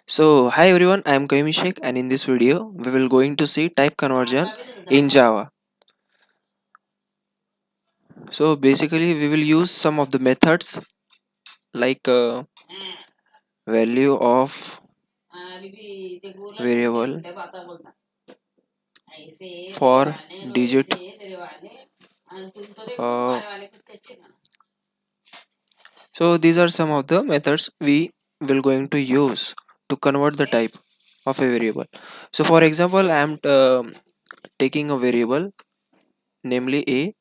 So hi everyone, I am Kaimishek and in this video we will going to see type conversion in Java. So basically we will use some of the methods like value of variable for digit uh, so these are some of the methods we will going to use to convert the type of a variable. So for example I am taking a variable namely a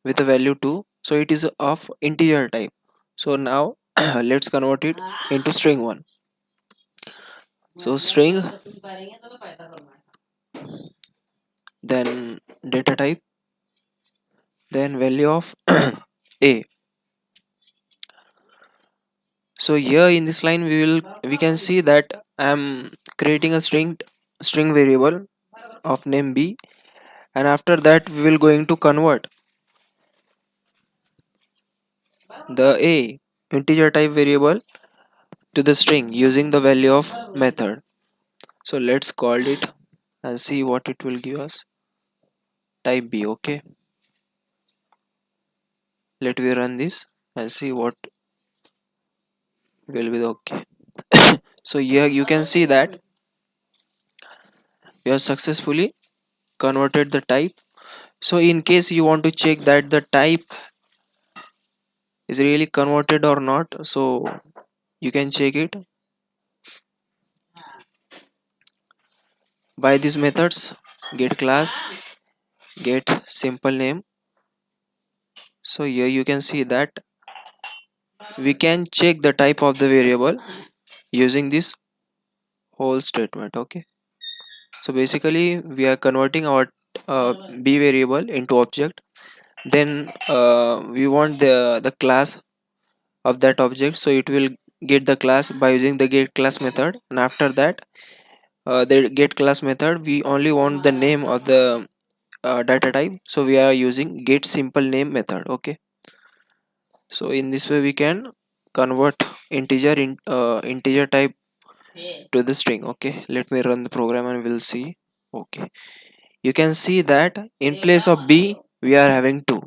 with a value 2, so it is of integer type. So now let's convert it into string 1. So string, then data type, then value of a. So here in this line we can see that I am creating a string variable of name b, and after that we will going to convert the a integer type variable to the string using the value of method. So let's call it and see what it will give us. Type b. Okay, let me run this and see what will be the okay. So here you can see that you have successfully converted the type. So in case you want to check that the type is really converted or not, so you can check it by these methods: get class, get simple name. So here you can see that we can check the type of the variable using this whole statement. Okay, so basically we are converting our b variable into object, then we want the class of that object, so it will get the class by using the get class method. And after that the get class method, we only want the name of the data type, so we are using get simple name method. Okay, so in this way we can convert integer type to the string. Okay, let me run the program and we'll see. Okay, you can see that in place of b we are having 2,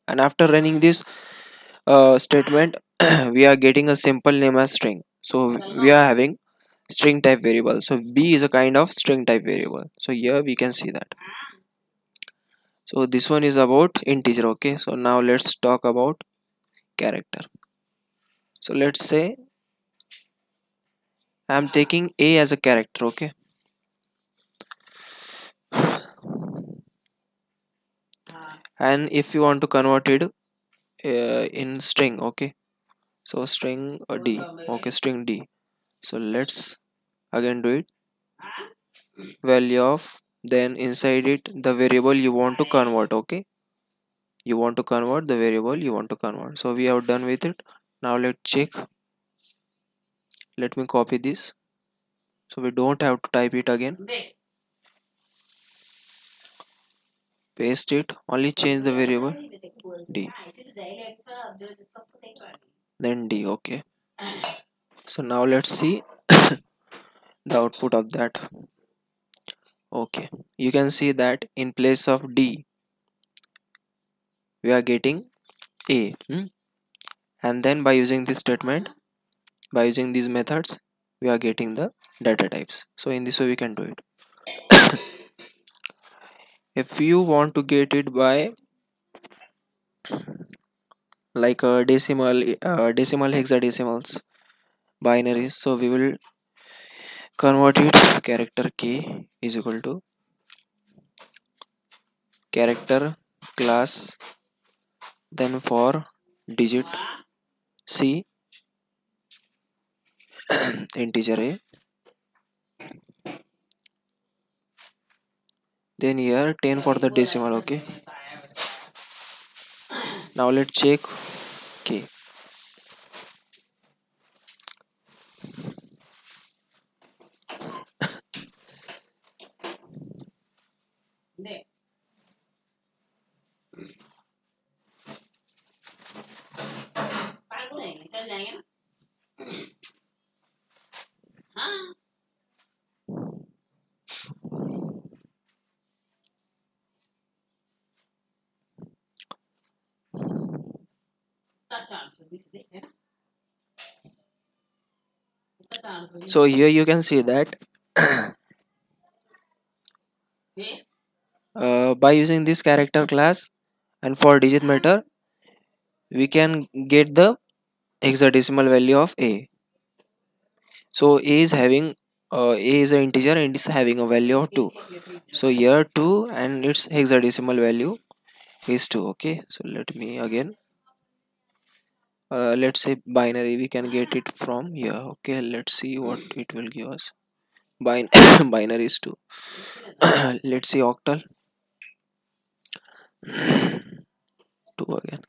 and after running this statement we are getting a simple name as string. So we are having string type variable, so b is a kind of string type variable. So here we can see that. So this one is about integer. Okay, so now let's talk about character. So let's say I'm taking a as a character. Okay, and if you want to convert it in string. Okay, so string d. Okay, string d. So let's again do it. Value of, then inside it the variable you want to convert. Okay, you want to convert the variable you want to convert. So we have done with it. Now let's check. Let me copy this so we don't have to type it again. Paste it, only change the variable d, then d. Okay, so now let's see the output of that. Okay, you can see that in place of d we are getting a. And then by using this statement, by using these methods, we are getting the data types. So in this way we can do it. If you want to get it by like a decimal hexadecimals binaries, so we will convert it. Character k is equal to character class, then for digit c integer a, then here 10 for the decimal. Okay, now let's check k. So here you can see that by using this character class and for digit meter, we can get the hexadecimal value of a. So a is having a is an integer and it's having a value of 2. So here 2 and its hexadecimal value is 2. Okay, so let me again let's say binary, we can get it from here. Okay, let's see what it will give us. Binary is 2. Let's see octal. 2 again.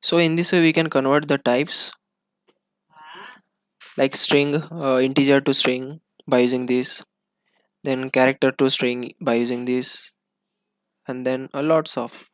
So in this way we can convert the types like string, integer to string by using this, then character to string by using this, and then lots of.